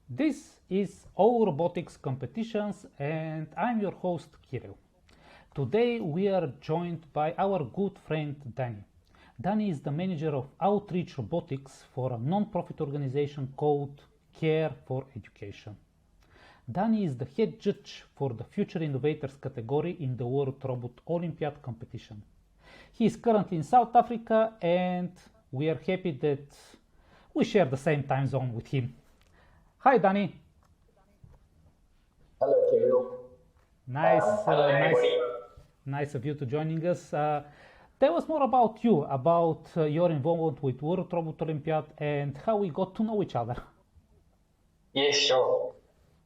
This is All Robotics Competitions and I'm your host Kiril. Today we are joined by our good friend Danie. Danie is the manager of Outreach Robotics for a non-profit organization called Care for Education. Danie is the head judge for the Future Innovators category in the World Robot Olympiad competition. He is currently in South Africa and we are happy that we share the same time zone with him. Hi, Danie. Hello, Kiril. Nice of you to joining us. Tell us more about you, about your involvement with World Robot Olympiad and how we got to know each other. Yes, sure.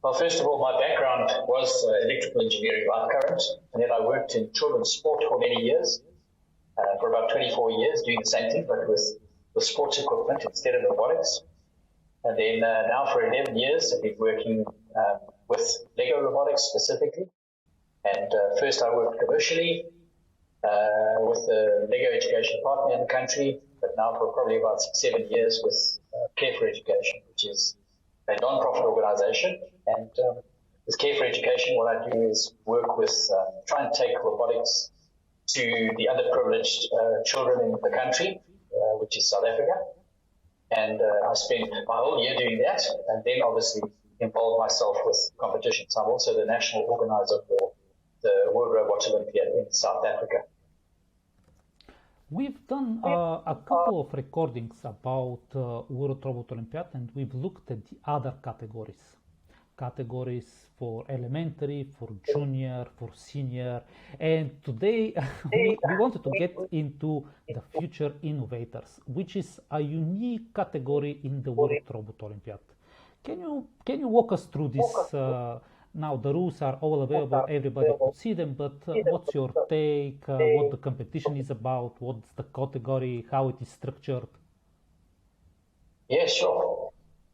Well, first of all, my background was electrical engineering, light current, and then I worked in children's sport for many years, for about 24 years, doing the same thing, but with sports equipment instead of robotics. And then now for 11 years, I've been working with Lego robotics specifically. And first I worked commercially with the Lego education partner in the country, but now for probably about 6-7 years with Care for Education, which is a non-profit organization. And with Care for Education, what I do is work with, try and take robotics to the underprivileged children in the country, which is South Africa. And I spent my whole year doing that, and then obviously involved myself with competitions. I'm also the national organizer for the World Robotics Olympiad in South Africa. We've done a couple of recordings about World Robot Olympiad, and we've looked at the other categories for elementary, for junior, for senior, and today we wanted to get into the Future Innovators, which is a unique category in the World Robot Olympiad. Can you walk us through this? Now the rules are all available, everybody could see them, but what's your take, what the competition is about, what's the category, how it is structured? Yeah, sure.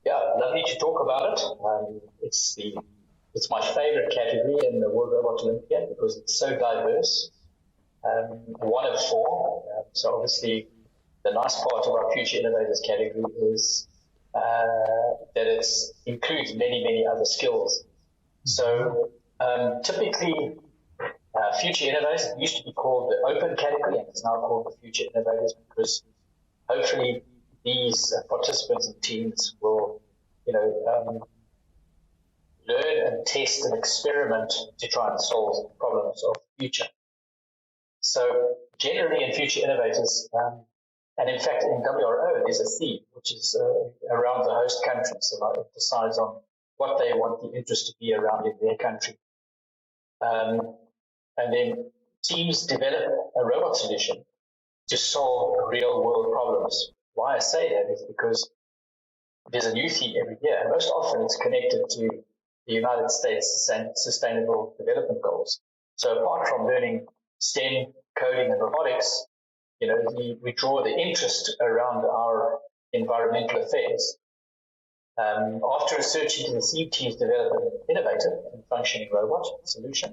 Yeah, lovely to talk about it. It's my favorite category in the World Robot Olympiad because it's so diverse. One of four. So obviously, the nice part of our Future Innovators category is that it includes many other skills. So typically, Future Innovators used to be called the Open category, and it's now called the Future Innovators because hopefully these participants and teams will, learn and test and experiment to try and solve problems of the future. So generally in Future Innovators, and in fact in WRO there's a theme which is around the host country, so it decides on what they want the interest to be around in their country. And then teams develop a robot solution to solve real world problems. Why I say that is because there's a new theme every year, and most often it's connected to the United States Sustainable Development Goals. So apart from learning STEM, coding, and robotics, we draw the interest around our environmental affairs. After research into the theme, teams develop an innovative and functioning robot solution,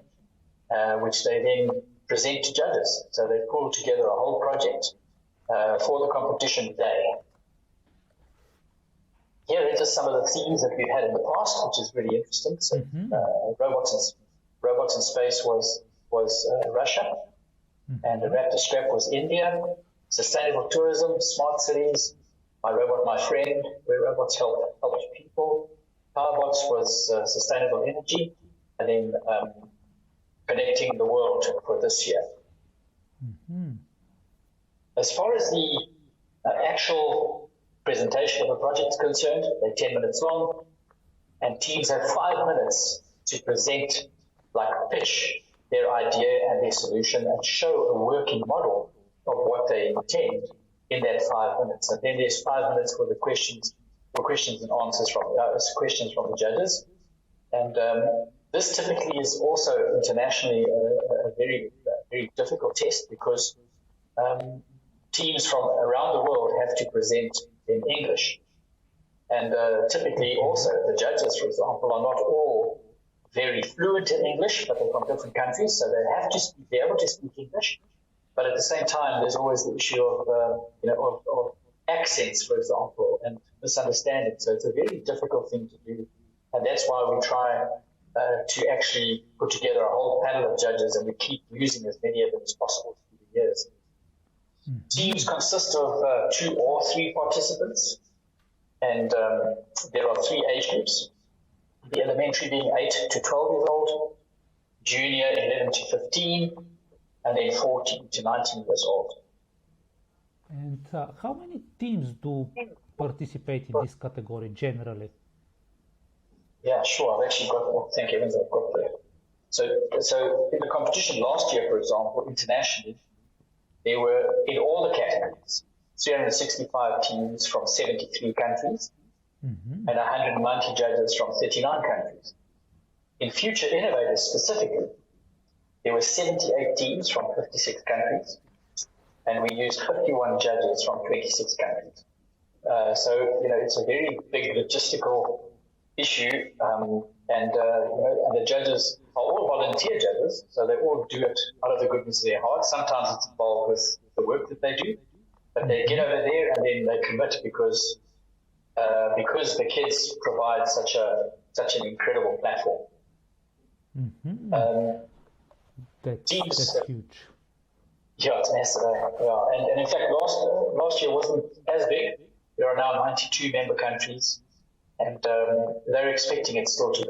which they then present to judges. So they pull together a whole project for the competition day. Here are just some of the themes that we've had in the past, which is really interesting. So robots in space was Russia, and the Raptor Scrap was India. Sustainable tourism, smart cities, My Robot, My Friend, where robots help people. Powerbots was sustainable energy, and then connecting the world for this year. As far as the actual presentation of the project is concerned, they're 10 minutes long, and teams have 5 minutes to present, pitch their idea and their solution and show a working model of what they intend in that 5 minutes. And then there's 5 minutes for the questions and answers from the judges. And this typically is also internationally a very difficult test because teams from around the world have to present in English. And typically also the judges, for example, are not all very fluent in English, but they're from different countries, so they have to be able to speak English. But at the same time, there's always the issue of accents, for example, and misunderstanding. So it's a very difficult thing to do And that's why we try to actually put together a whole panel of judges, and we keep using as many of them as possible through the years. Mm-hmm. Teams consist of 2 or 3 participants, and there are 3 age groups. The elementary being 8 to 12 years old, junior 11 to 15, and then 14 to 19 years old. And how many teams do participate in this category generally? Yeah, sure. I've actually got, thank heavens I've got that. So in the competition last year, for example, internationally, there were, in all the categories, 365 teams from 73 countries, mm-hmm. and 190 judges from 39 countries. In Future Innovators specifically, there were 78 teams from 56 countries, and we used 51 judges from 26 countries. So, it's a very big logistical issue, and the judges are all volunteer judges, so they all do it out of the goodness of their hearts. Sometimes it's involved with the work that they do, but they get over there and then they commit because the kids provide such an incredible platform. Mm-hmm. That's huge. Yeah, it's massive. Yeah, and in fact, last year wasn't as big. There are now 92 member countries, and they're expecting it still to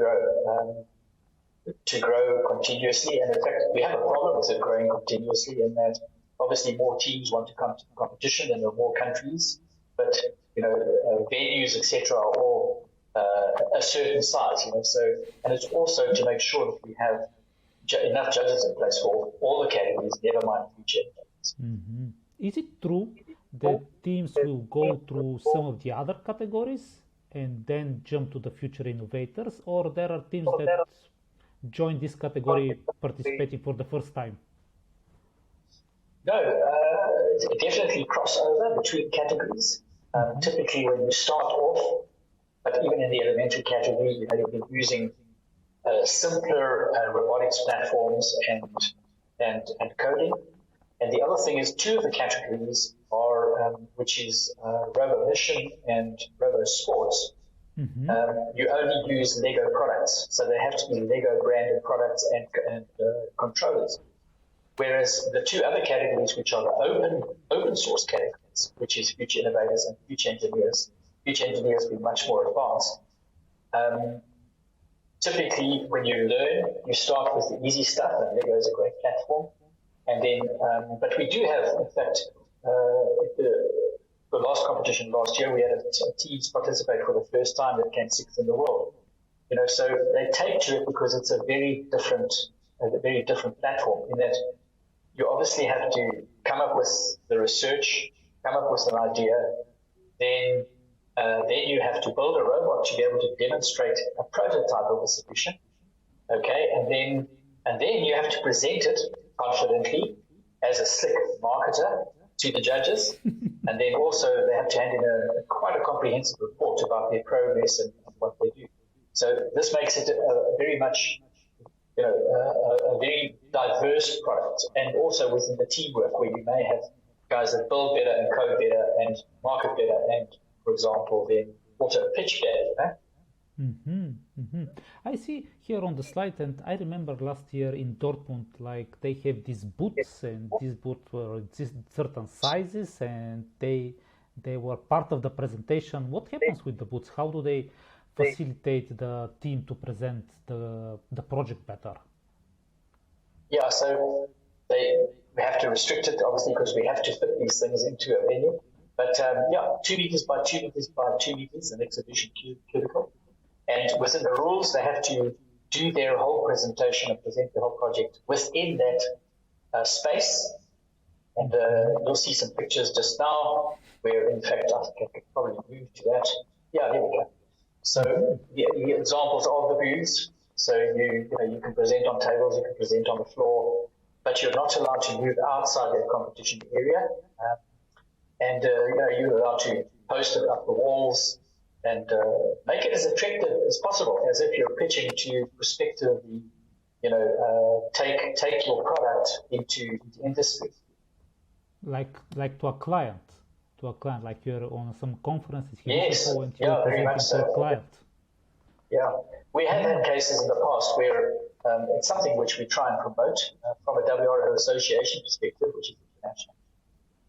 grow continuously. And in fact, we have a problem with it growing continuously in that obviously more teams want to come to the competition and there are more countries, but venues, etc., are all a certain size. And it's also to make sure that we have enough judges in place for all the categories, never mind future. Mm-hmm. Is it true that teams will go through some of the other categories and then jump to the Future Innovators, or there are teams that join this category participating for the first time? No, definitely crossover between categories. Typically when you start off, but even in the elementary category, you've been using simpler robotics platforms and coding. And the other thing is 2 of the categories are, which is Robo Mission and Robo Sports. Mm-hmm. You only use Lego products, so they have to be Lego branded products and controllers. Whereas the 2 other categories, which are the open source categories, which is Future Innovators and Future Engineers being much more advanced. Typically, when you learn, you start with the easy stuff, and Lego is a great platform. And then, but we do have, in fact, the last competition last year, we had teams participate for the first time that came 6th in the world. So they take to it because it's a very different platform in that you obviously have to come up with the research, come up with an idea, then you have to build a robot to be able to demonstrate a prototype of a solution, okay, and then you have to present it confidently as a slick marketer to the judges, and then also they have to hand in quite a comprehensive report about their progress and what they do. So this makes it very much, a very diverse product, and also within the teamwork where you may have guys that build better and code better and market better and, for example, then also pitch better. Mm-hmm, mm-hmm. I see here on the slide, and I remember last year in Dortmund, like they have these booths, and these booths were certain sizes, and they were part of the presentation. What happens with the booths? How do they facilitate the team to present the project better? Yeah, so we have to restrict it, obviously, because we have to fit these things into a venue. But 2 meters by 2 meters by 2 meters, an exhibition cubicle. And within the rules, they have to do their whole presentation and present the whole project within that space. And you'll see some pictures just now where, in fact, I think I could probably move to that. Yeah, here we go. So the examples of the booths. So you can present on tables, you can present on the floor, but you're not allowed to move outside that competition area. You're allowed to post it up the walls and make it as attractive as possible, as if you're pitching to prospectively, take your product into industry. Like to a client, like you're on some conferences. Yes, and you're presenting very much so. to a client. Yeah, We have had cases in the past where it's something which we try and promote from a WRO association perspective, which is international,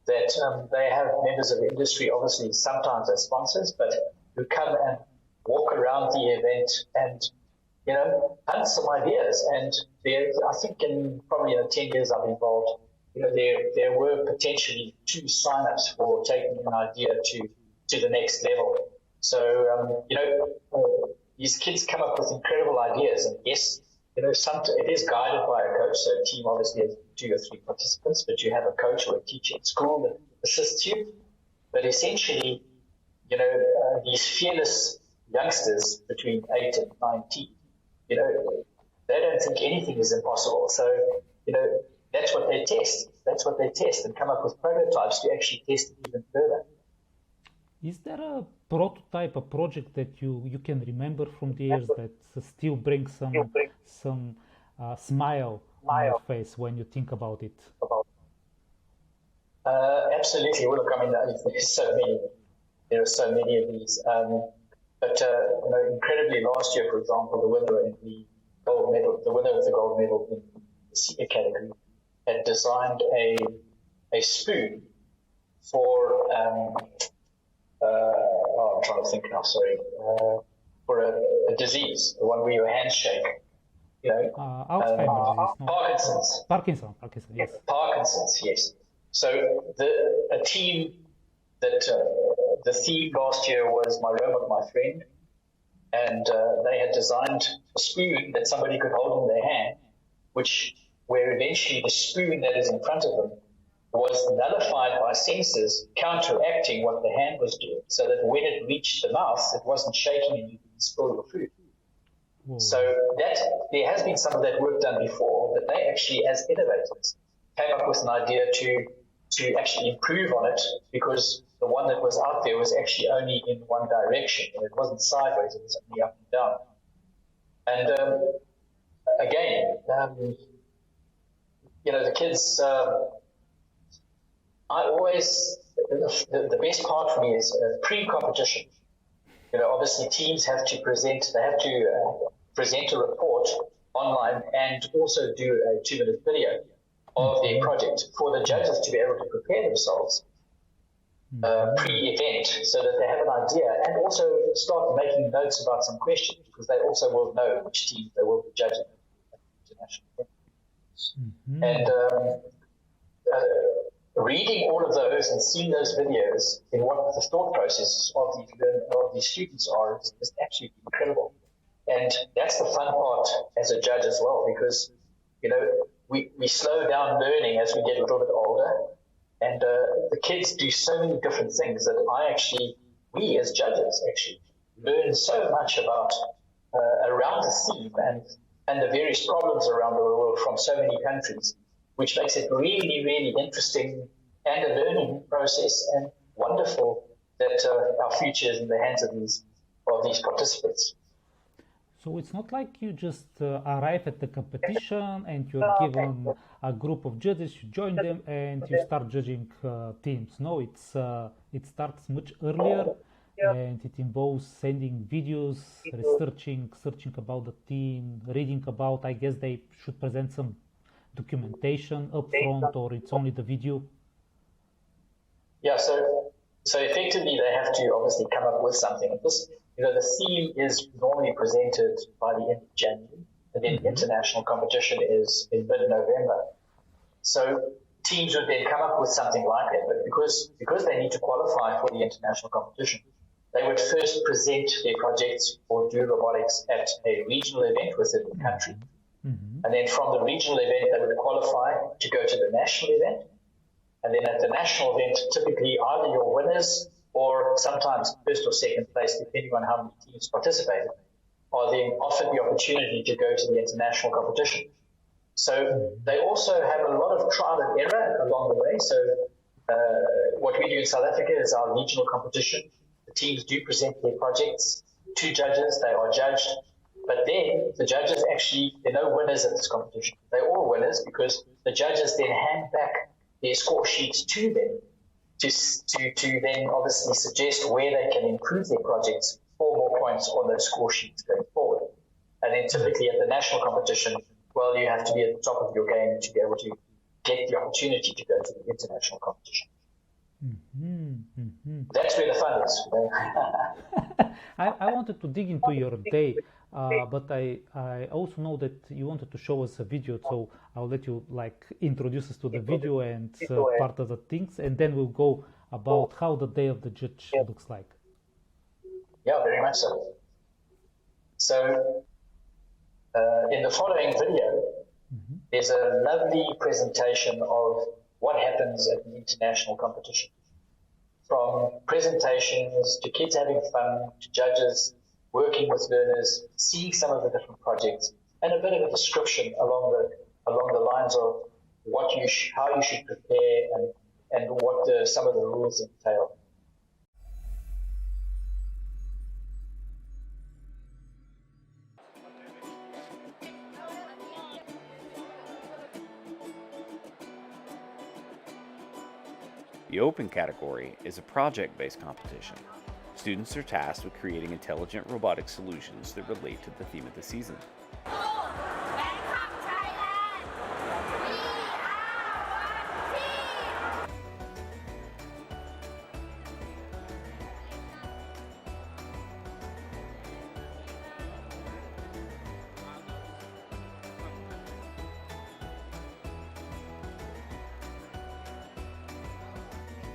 that they have members of the industry, obviously sometimes as sponsors, but who come and walk around the event and, hunt some ideas. And I think in probably 10 years I've been involved, there were potentially 2 sign-ups for taking an idea to the next level. So, these kids come up with incredible ideas, and yes, it is guided by a coach. So a team obviously has 2 or 3 participants, but you have a coach or a teacher at school that assists you. But essentially, these fearless youngsters between 8 and 19, they don't think anything is impossible. So, that's what they test. That's what they test and come up with prototypes to actually test it even further. Is there a prototype, a project that you can remember from the years that still brings some smile on your face when you think about it? Absolutely. Well, look, I mean, there are so many of these. But incredibly, last year, for example, the winner of the gold medal in the senior category had designed a spoon for I'm trying to think now. Sorry, for a disease, the one where your hands shake. Alzheimer's disease, Parkinson's. Parkinson, yes. Parkinson's, yes. So a team that the theme last year was "My Robot, My Friend," and they had designed a spoon that somebody could hold in their hand, where eventually the spoon that is in front of them was nullified by sensors counteracting what the hand was doing, so that when it reached the mouth, it wasn't shaking and you didn't spill your food. Whoa. So there has been some of that work done before, that they actually, as innovators, came up with an idea to actually improve on it, because the one that was out there was actually only in one direction, and it wasn't sideways, it was only up and down. And again, the kids, the best part for me is pre-competition. Obviously teams have to present a report online and also do a 2-minute video of their project for the judges to be able to prepare themselves pre-event, so that they have an idea, and also start making notes about some questions, because they also will know which teams they will be judging at international events. And reading all of those and seeing those videos in what the thought process of these students are is just absolutely incredible. And that's the fun part as a judge as well, because we slow down learning as we get a little bit older, and the kids do so many different things that we as judges actually learn so much about around the theme and the various problems around the world from so many countries, which makes it really, really interesting and a learning process, and wonderful that our future is in the hands of these participants. So it's not like you just arrive at the competition and you're given a group of judges, you join them and you start judging teams. No, it starts much earlier, and it involves sending videos, searching about the team, reading about, I guess they should present some documentation up front, or it's only the video? Yeah, so effectively they have to obviously come up with something. The theme is normally presented by the end of January, and then the international competition is in mid-November. So teams would then come up with something like that, but because they need to qualify for the international competition, they would first present their projects or do robotics at a regional event within the country. And then from the regional event, they would qualify to go to the national event. And then at the national event, typically either your winners or sometimes first or second place, depending on how many teams participated, are then offered the opportunity to go to the international competition. So they also have a lot of trial and error along the way. So what we do in South Africa is our regional competition. The teams do present their projects to judges. They are judged. But then the judges there are no winners at this competition. They're all winners, because the judges then hand back their score sheets to them to then obviously suggest where they can improve their projects for more points on those score sheets going forward. And then typically at the national competition, well, you have to be at the top of your game to be able to get the opportunity to go to the international competition. That's where the fun is. I wanted to dig into your day, but I also know that you wanted to show us a video, so I'll let you introduce us to the video and part of the things, and then we'll go about how the day of the judge looks like. Yeah, very much so. So in the following video, there's a lovely presentation of what happens at the international competition. From presentations to kids having fun, to judges working with learners, seeing some of the different projects, and a bit of a description along the lines of how you should prepare and what some of the rules entail. The Open category is a project-based competition. Students are tasked with creating intelligent robotic solutions that relate to the theme of the season.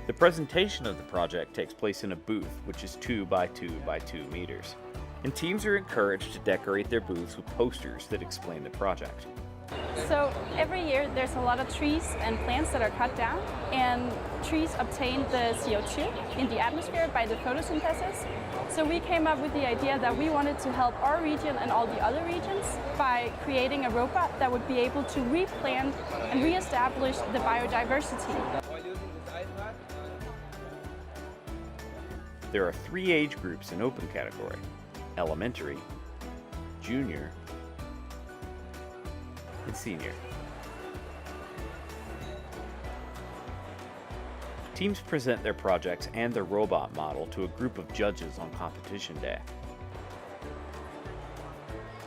The presentation of the project takes place in a booth, which is 2 by 2 by 2 meters. And teams are encouraged to decorate their booths with posters that explain the project. So every year there's a lot of trees and plants that are cut down, and trees obtain the CO2 in the atmosphere by the photosynthesis. So we came up with the idea that we wanted to help our region and all the other regions by creating a robot that would be able to replant and reestablish the biodiversity. There are 3 age groups in Open category: elementary, junior, and senior. Teams present their projects and their robot model to a group of judges on competition day.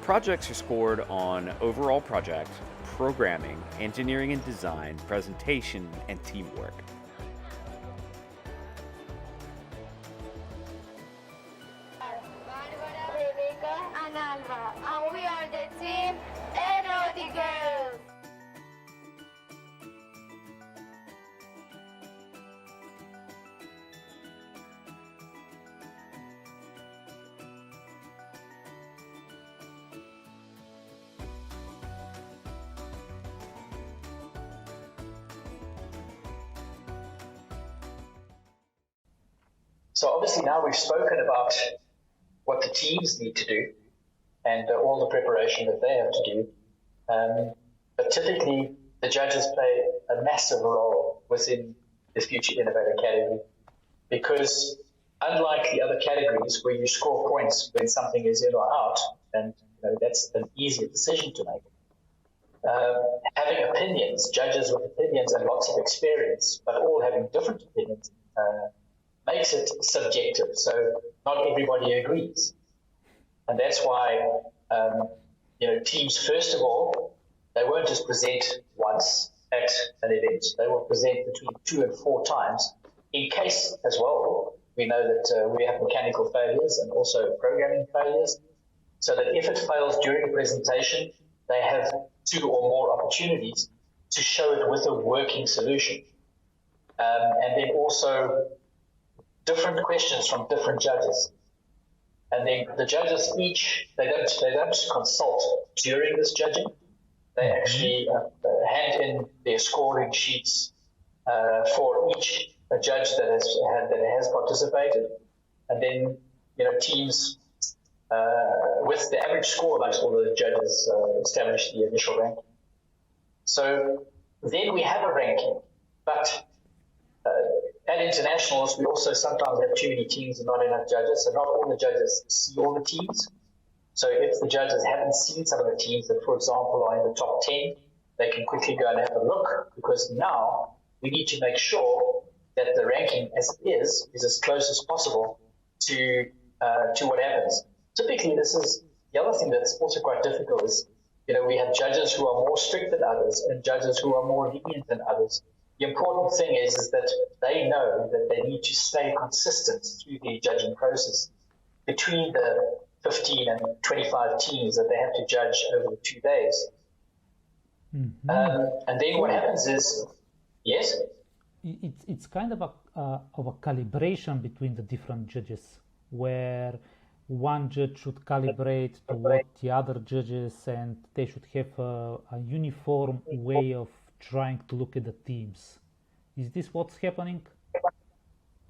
Projects are scored on overall project, programming, engineering and design, presentation, and teamwork. And we are the team Innovators. So obviously now we've spoken about what the teams need to do and all the preparation that they have to do. But typically, the judges play a massive role within the Future Innovator category, because unlike the other categories where you score points when something is in or out, and that's an easier decision to make, having opinions, judges with opinions and lots of experience, but all having different opinions, makes it subjective. So not everybody agrees. And that's why, teams, first of all, they won't just present once at an event. They will present between 2 and 4 times, in case as well. We know that we have mechanical failures and also programming failures, so that if it fails during a presentation, they have 2 or more opportunities to show it with a working solution. And then also different questions from different judges. And then the judges they don't consult during this judging. They actually hand in their scoring sheets for each judge that has participated, and then teams with the average score amongst all the judges establish the initial ranking. So then we have a ranking, but at internationals, we also sometimes have too many teams and not enough judges, so not all the judges see all the teams. So if the judges haven't seen some of the teams that, for example, are in the top 10, they can quickly go and have a look, because now we need to make sure that the ranking as it is as close as possible to what happens. Typically, this is the other thing that's also quite difficult is, we have judges who are more strict than others and judges who are more lenient than others. The important thing is that they know that they need to stay consistent through the judging process between the 15 and 25 teams that they have to judge over the 2 days. Mm-hmm. And then what happens is, yes? It's kind of a calibration between the different judges, where one judge should calibrate to what the other judges, and they should have a uniform way of trying to look at the teams. Is this what's happening?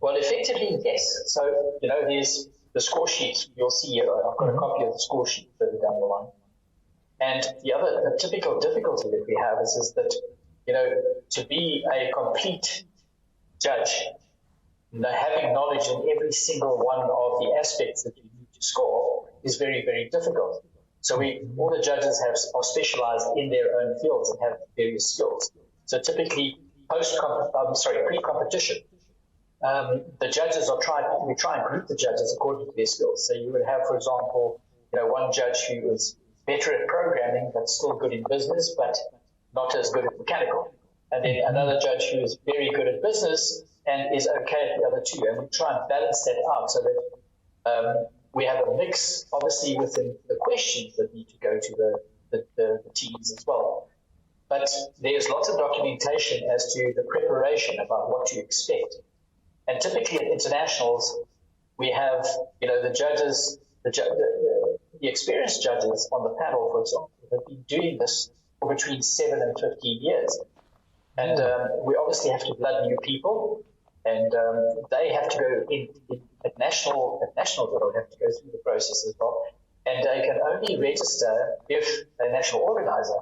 Well, effectively, yes. So, there's the score sheet. You'll see here, I've got a copy of the score sheet further down the line. And the typical difficulty that we have is that, to be a complete judge, having knowledge in every single one of the aspects that you need to score is very, very difficult. So all the judges are specialized in their own fields and have various skills. So typically, pre-competition, the judges we try and group the judges according to their skills. So you would have, for example, one judge who is better at programming but still good in business, but not as good at mechanical. And then another judge who is very good at business and is okay at the other two. And we try and balance that out so that we have a mix, obviously, within the questions that need to go to the teams as well. But there's lots of documentation as to the preparation about what to expect. And typically at internationals, we have, the judges, the experienced judges on the panel, for example, have been doing this for between 7 and 15 years. And we obviously have to blood new people, and they have to go in at national level, have to go through the process as well. And they can only register if a national organizer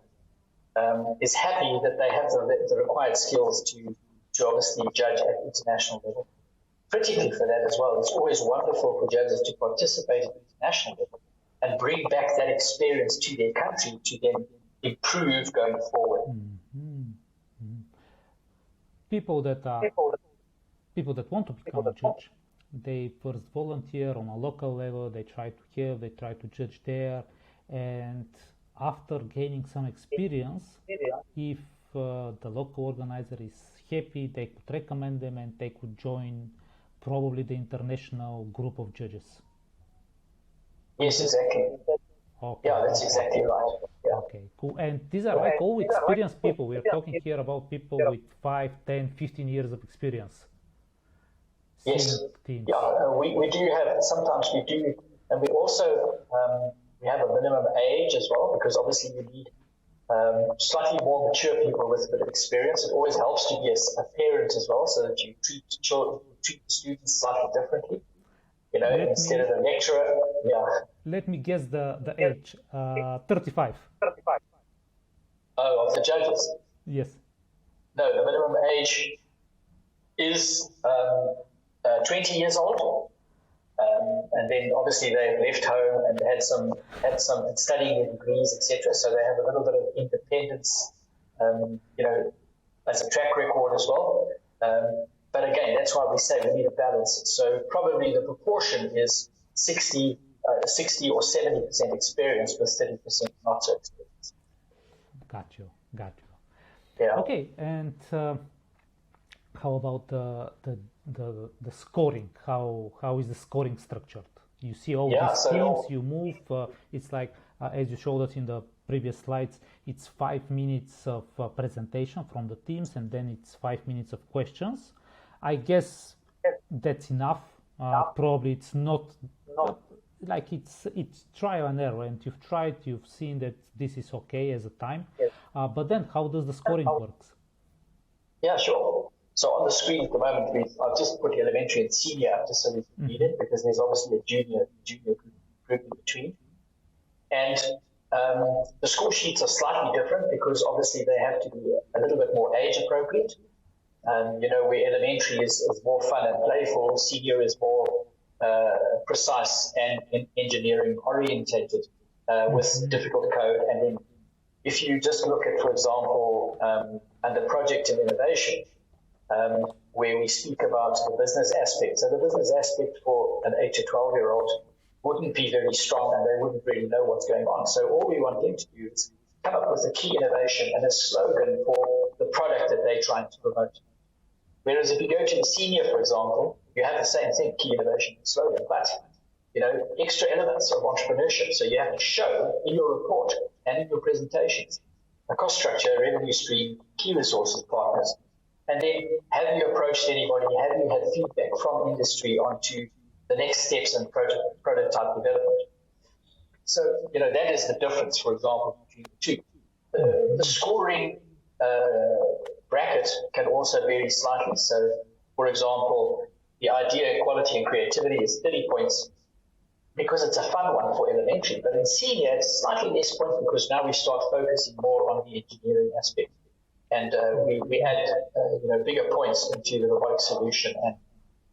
is happy that they have the required skills to obviously judge at international level. Critically for that as well, it's always wonderful for judges to participate at international level and bring back that experience to their country to then improve going forward. Mm-hmm. People that want to become a judge, they first volunteer on a local level, they try to judge there, and after gaining some experience, if the local organizer is happy, they could recommend them and they could join probably the international group of judges. Yes, exactly. Okay. Yeah, that's exactly right. Yeah. Okay, cool. And these are like all experienced people. We're talking here about people with 5, 10, 15 years of experience. Yes. Teams. Yeah, we do have, sometimes we do, and we also, we have a minimum age as well, because obviously you need slightly more mature people with a bit of experience. It always helps to be a parent as well, so that you treat the students slightly differently. Instead of a lecturer. Yeah. Let me guess the age. 35. Oh, of the judges? Yes. No, the minimum age is 20 years old. And then obviously they've left home and had some studying their degrees, etc. So they have a little bit of independence, as a track record as well. But again, that's why we say we need a balance. So probably the proportion is 60 or 70% experience with 30% not so experienced. Got you. Yeah. Okay, and how about the scoring? How is the scoring structured? You see all these teams, you move. It's like as you showed us in the previous slides, it's 5 minutes of presentation from the teams, and then it's 5 minutes of questions. I guess that's enough. Probably it's not like it's trial and error, and you've seen that this is okay as a time. But then how does the scoring work? Yeah, sure. So on the screen at the moment, I've just put elementary and senior just so we can read it, because there's obviously a junior group in between. And the score sheets are slightly different because obviously they have to be a little bit more age appropriate. Where elementary is more fun and playful, senior is more precise and engineering orientated with difficult code. And then if you just look at, for example, under project and innovation, where we speak about the business aspect. So the business aspect for an 8 to 12-year-old wouldn't be very strong and they wouldn't really know what's going on. So all we want them to do is come up with a key innovation and a slogan for the product that they're trying to promote. Whereas if you go to the senior, for example, you have the same thing, key innovation and slogan, but extra elements of entrepreneurship. So you have to show in your report and in your presentations a cost structure, a revenue stream, key resources partners, and then have you approached anybody, have you had feedback from industry onto the next steps in prototype development. So, that is the difference, for example, between the two. The scoring bracket can also vary slightly. So, for example, the idea, quality, and creativity is 30 points because it's a fun one for elementary. But in senior, it's slightly less points because now we start focusing more on the engineering aspect. And we add bigger points into the robotic solution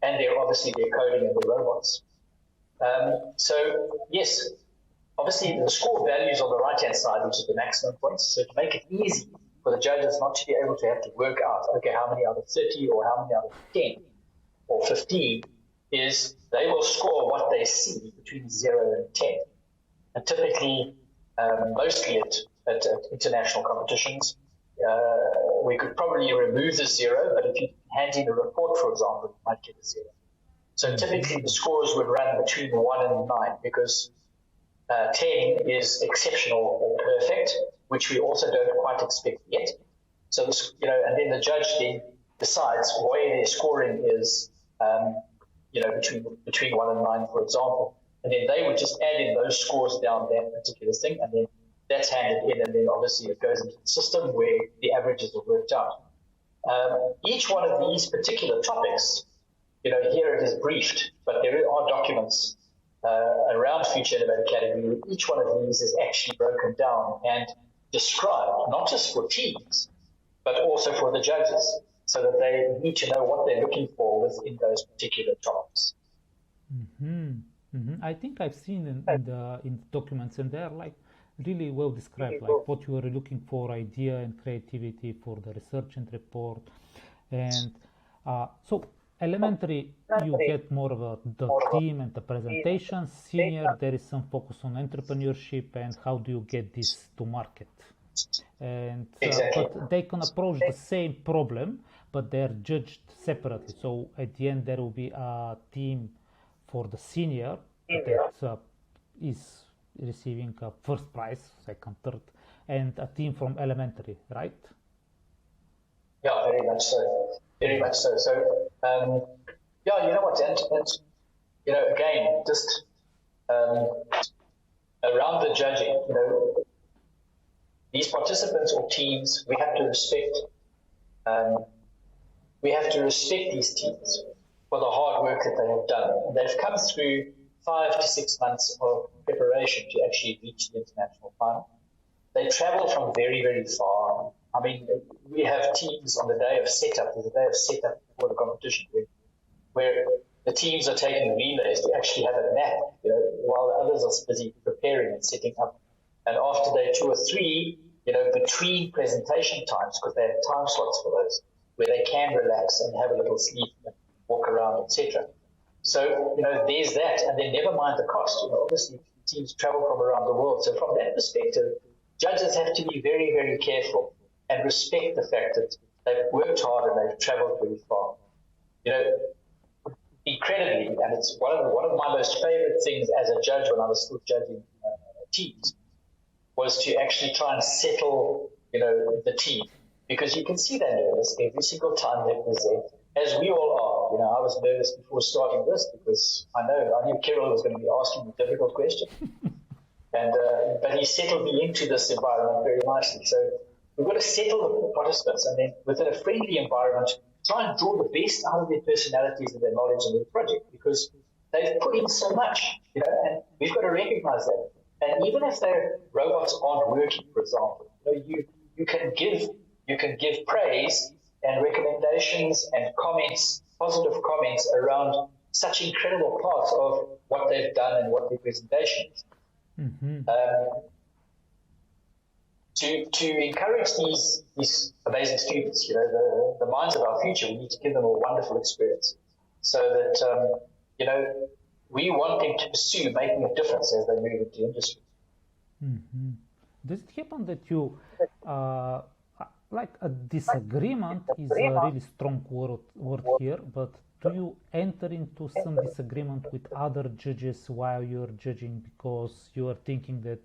and obviously their coding and the robots. So, yes, obviously the score values on the right-hand side, which is the maximum points. So to make it easy for the judges not to be able to have to work out, okay, how many out of 30 or how many out of 10 or 15 is they will score what they see between 0 and 10. And typically, mostly at international competitions, we could probably remove the 0, but if you hand in a report, for example, you might get a 0. So typically the scores would run between 1 and 9 because 10 is exceptional or perfect, which we also don't quite expect yet. So, and then the judge then decides where their scoring is, between 1 and 9, for example. And then they would just add in those scores down that particular thing, and then that's handed in, and then obviously it goes into the system where the averages are worked out. Each one of these particular topics, here it is briefed, but there are documents around Future Innovator category. Each one of these is actually broken down and described, not just for teams, but also for the judges, so that they need to know what they're looking for within those particular topics. I think I've seen in the documents, and they're like really well described, like what you are looking for, idea and creativity for the research and report. And so elementary, you get more of the team and the presentation. Senior, there is some focus on entrepreneurship and how do you get this to market. And but they can approach the same problem, but they're judged separately. So at the end, there will be a team for the senior that is receiving a first prize, second, third, and a team from elementary, right? Yeah, very much so. Very much so. So, you know what, and again, just around the judging, these participants or teams, we have to respect. We have to respect these teams for the hard work that they have done. And they've come through 5 to 6 months of preparation to actually reach the international final. They travel from very, very far. I mean, we have teams on the day of setup. There's a day of setup for the competition where the teams are taking relays to actually have a nap, while the others are busy preparing and setting up. And after day 2 or 3, between presentation times, because they have time slots for those, where they can relax and have a little sleep and walk around, etc. So, there's that. And then never mind the cost. Obviously, teams travel from around the world. So from that perspective, judges have to be very, very careful and respect the fact that they've worked hard and they've traveled very far. Incredibly, and it's one of my most favorite things as a judge when I was still judging teams, was to actually try and settle, the team, because you can see they're nervous every single time they present, as we all are. I was nervous before starting this because I knew Kiril was going to be asking me difficult questions, and but he settled me into this environment very nicely. So we've got to settle the participants, and then within a friendly environment, try and draw the best out of their personalities and their knowledge and their project, because they've put in so much, and we've got to recognize that. And even if their robots aren't working, for example, you can give praise and recommendations and comments, positive comments around such incredible parts of what they've done and what their presentation is. To encourage these amazing students, the minds of our future, we need to give them a wonderful experience, so that we want them to pursue making a difference as they move into industry. Mm-hmm. Does it happen that you, like a disagreement is a really strong word here, but do you enter into some disagreement with other judges while you're judging because you are thinking that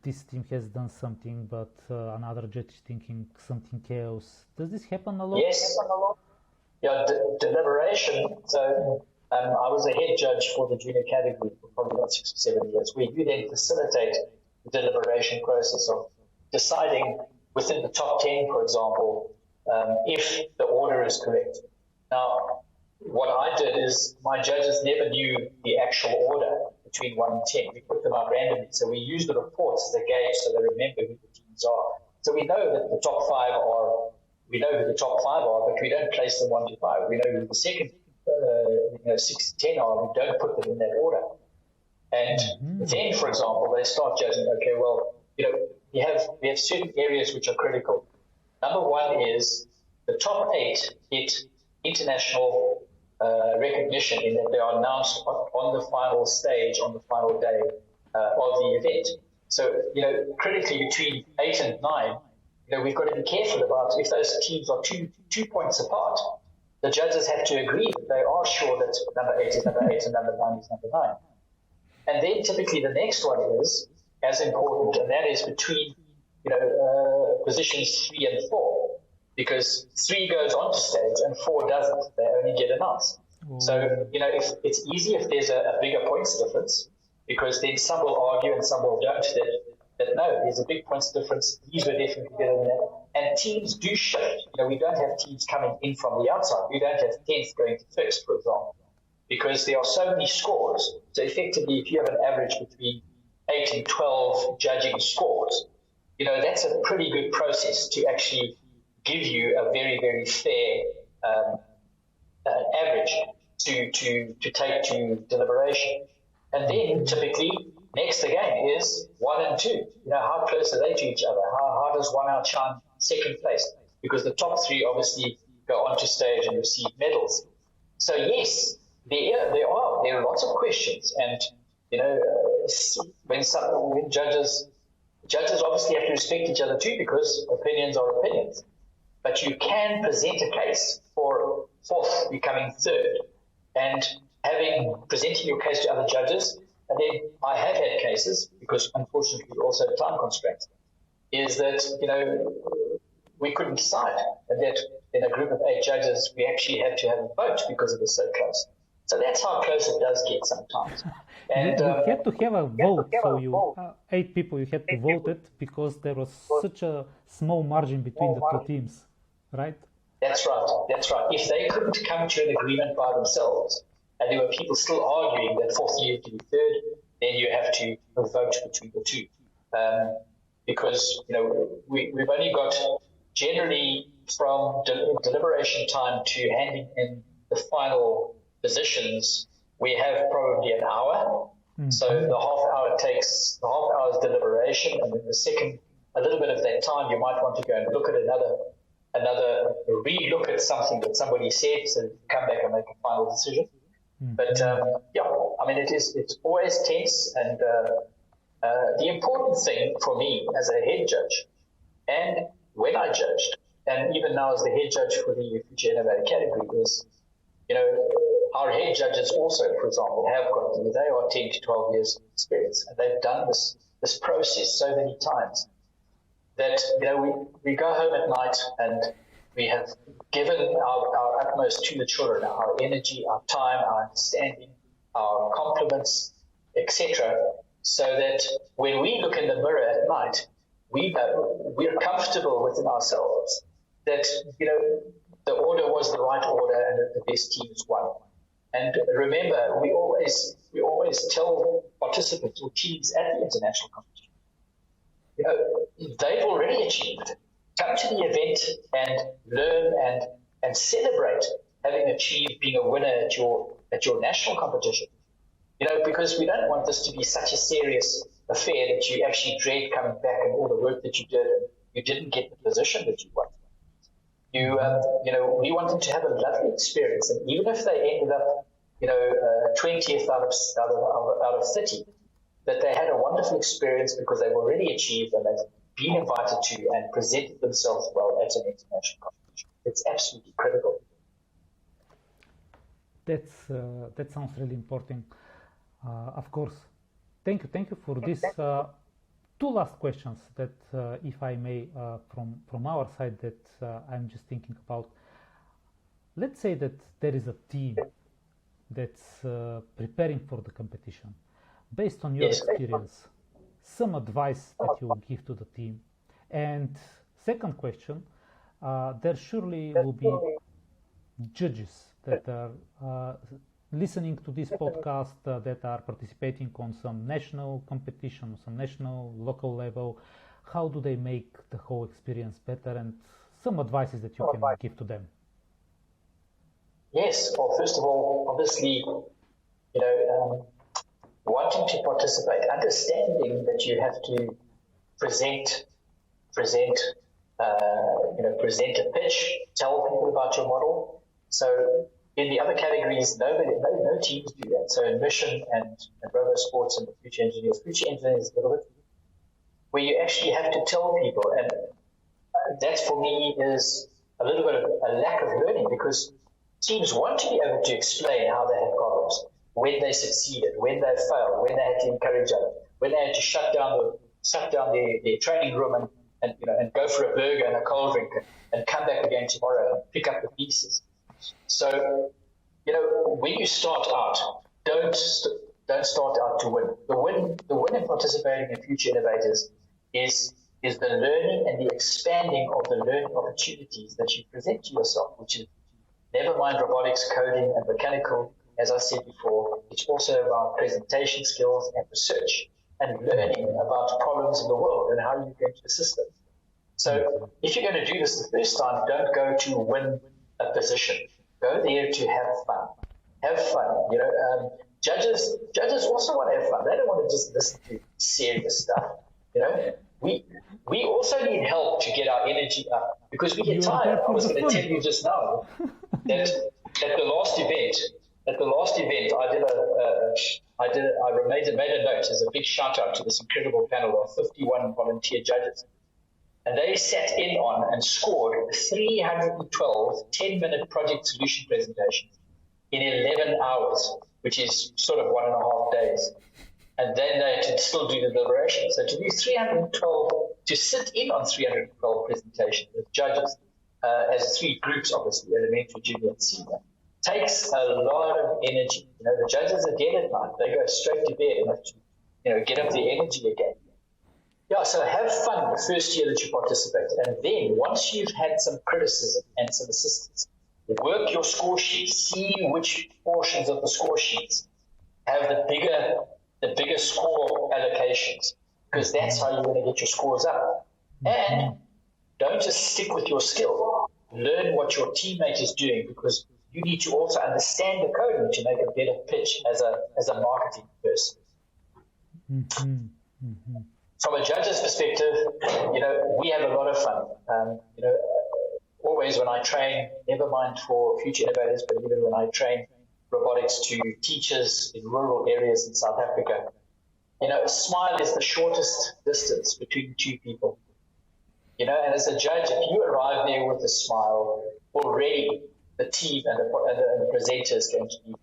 this team has done something, but another judge is thinking something else? Does this happen a lot? Yes. Yeah, deliberation. So I was a head judge for the junior category for probably about 6 or 7 years. We do then facilitate the deliberation process of deciding within the top 10, for example, if the order is correct. Now, what I did is my judges never knew the actual order between 1 and 10. We put them out randomly. So we use the reports as a gauge so they remember who the teams are. So we know that the top 5 are, we know who the top 5 are, but we don't place them 1 to 5. We know who the second 6 to 10 are. We don't put them in that order. And then, for example, they start judging, okay, well, we have certain areas which are critical. Number 1 is the top 8 get international recognition in that they are announced on the final stage, on the final day of the event. So, critically between 8 and 9, we've got to be careful about if those teams are two points apart. The judges have to agree that they are sure that number 8 is number 8 and number 9 is number 9. And then typically the next one is as important, and that is between positions 3 and 4, because 3 goes onto stage and 4 doesn't. They only get announced. So if it's easy if there's a bigger points difference, because then some will argue and some will don't that no, there's a big points difference. These were definitely better than that. And teams do shift. We don't have teams coming in from the outside. We don't have 10th going to 1st, for example, because there are so many scores. So effectively, if you have an average between 8 and 12 judging scores, that's a pretty good process to actually give you a very, very fair average to take to deliberation. And then typically, next again is 1 and 2. How close are they to each other? How does one outshine second place? Because the top 3 obviously go onto stage and receive medals. So yes, there are lots of questions, and when judges obviously have to respect each other too, because opinions are opinions. But you can present a case for 4th becoming 3rd, and presenting your case to other judges. And then I have had cases, because unfortunately also time constraints, is that we couldn't decide, and that in a group of 8 judges we actually had to have a vote because it was so close. So that's how close it does get sometimes. And you had to have a vote, so you 8 people, you had to vote it because there was such a small margin between the 2 teams, right? That's right. If they couldn't come to an agreement by themselves, and there were people still arguing that 4th year to be 3rd, then you have to vote between the 2. Because we've only got, generally from deliberation time to handing in the final positions, we have probably an hour. So the half hour's deliberation, and then the second, a little bit of that time, you might want to go and look at re-look at something that somebody said, so you come back and make a final decision. But it's always tense, and the important thing for me as a head judge, and when I judged, and even now as the head judge for the Future Innovator category, is our head judges also, for example, they are 10 to 12 years experience, and they've done this process so many times that we go home at night and we have given our utmost to the children, our energy, our time, our understanding, our compliments, etc., so that when we look in the mirror at night, we're comfortable within ourselves that the order was the right order and that the best teams won. And remember, we always tell participants or teams at the international competition, they've already achieved. Come to the event and learn and celebrate having achieved being a winner at your national competition. Because we don't want this to be such a serious affair that you actually dread coming back and all the work that you did and you didn't get the position that you wanted. We want them to have a lovely experience, and even if they ended up, 20th out of 30, that they had a wonderful experience because they've already achieved and they've been invited to and presented themselves well at an international competition. It's absolutely critical. That sounds really important. Of course. Thank you for this. Two last questions that, if I may, from our side, that I'm just thinking about. Let's say that there is a team that's preparing for the competition. Based on your experience, some advice that you will give to the team. And second question, there surely will be judges that are listening to this podcast, that are participating on some national competition, some national, local level. How do they make the whole experience better, and some advices that you can give to them? Yes, well, first of all, obviously, wanting to participate, understanding that you have to present a pitch, tell people about your model. So in the other categories, no teams do that. So in mission and robo sports and future engineers is a little bit where you actually have to tell people, and that for me is a little bit of a lack of learning, because teams want to be able to explain how they had problems, when they succeeded, when they failed, when they had to encourage others, when they had to shut down their training room and go for a burger and a cold drink and come back again tomorrow and pick up the pieces. So, when you start out, don't start out to win. The win in participating in Future Innovators is the learning and the expanding of the learning opportunities that you present to yourself, which is never mind robotics, coding, and mechanical. As I said before, it's also about presentation skills and research and learning about problems in the world and how you're going to assist them. So if you're going to do this the first time, don't go to win a position. Go there to have fun. Have fun. Judges also want to have fun. They don't want to just listen to serious stuff. We also need help to get our energy up, because we get tired. I was going to tell you just now that at the last event, I made a note as a big shout out to this incredible panel of 51 volunteer judges. And they sat in on and scored 312 10-minute project solution presentations in 11 hours, which is sort of 1.5 days. And then they had to still do the deliberation. So to do 312, to sit in on 312 presentations with judges, as three groups, obviously, elementary, junior, and senior, takes a lot of energy. The judges are dead at night. They go straight to bed and have to, get up their energy again. Yeah, so have fun the first year that you participate. And then once you've had some criticism and some assistance, work your score sheets, see which portions of the score sheets have the bigger score allocations, because that's how you're going to get your scores up. And don't just stick with your skill. Learn what your teammate is doing, because you need to also understand the coding to make a better pitch as a marketing person. From a judge's perspective, we have a lot of fun. Always when I train, never mind for Future Innovators, but even when I train robotics to teachers in rural areas in South Africa, a smile is the shortest distance between two people. And as a judge, if you arrive there with a smile, already the team and the presenter is going to be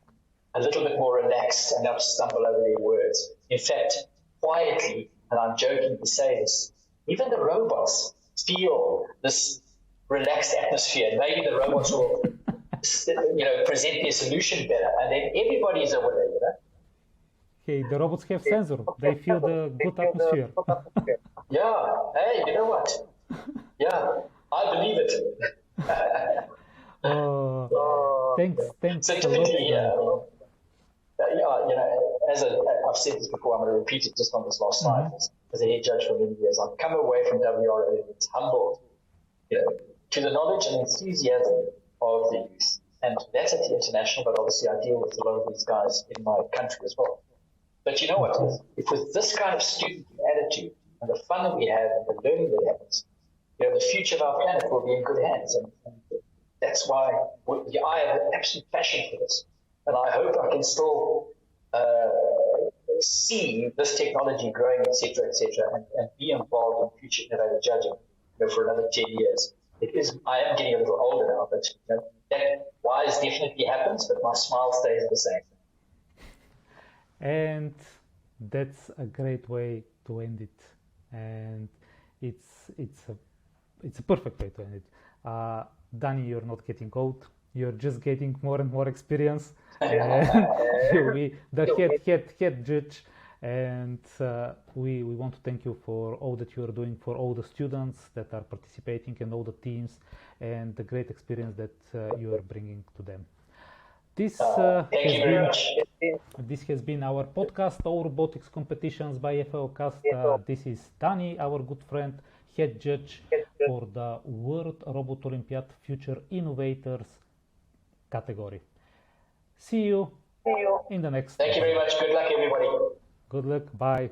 a little bit more relaxed and not stumble over their words. In fact, quietly, and I'm joking to say this, even the robots feel this relaxed atmosphere. Maybe the robots will, present their solution better, and then everybody's a winner. Hey, the robots have sensor. They feel the good atmosphere. Yeah. Hey, you know what? Yeah, I believe it. Thanks so a lot. I've said this before, I'm going to repeat it just on this last slide. As a head judge for many years, I've come away from WRO humbled, to the knowledge and enthusiasm of the youth. And that's at the international, but obviously I deal with a lot of these guys in my country as well. But you know what? If with this kind of student attitude and the fun that we have and the learning that happens, the future of our planet will be in good hands. And that's why I have an absolute passion for this. and I hope I can still see this technology growing, etc., and be involved in future innovative judging for another 10 years. I am getting a little older now, but that wise definitely happens, but my smile stays the same. And that's a great way to end it, and it's a perfect way to end it. Danie, you're not getting old, you're just getting more and more experience, and you'll be the head judge, and we want to thank you for all that you are doing for all the students that are participating and all the teams, and the great experience that you are bringing to them. This has been our podcast, All Robotics Competitions by FLLCast. This is Danie, our good friend, head judge for the World Robot Olympiad Future Innovators category. See you in the next. Thank you very much. Good luck, everybody. Good luck. Bye.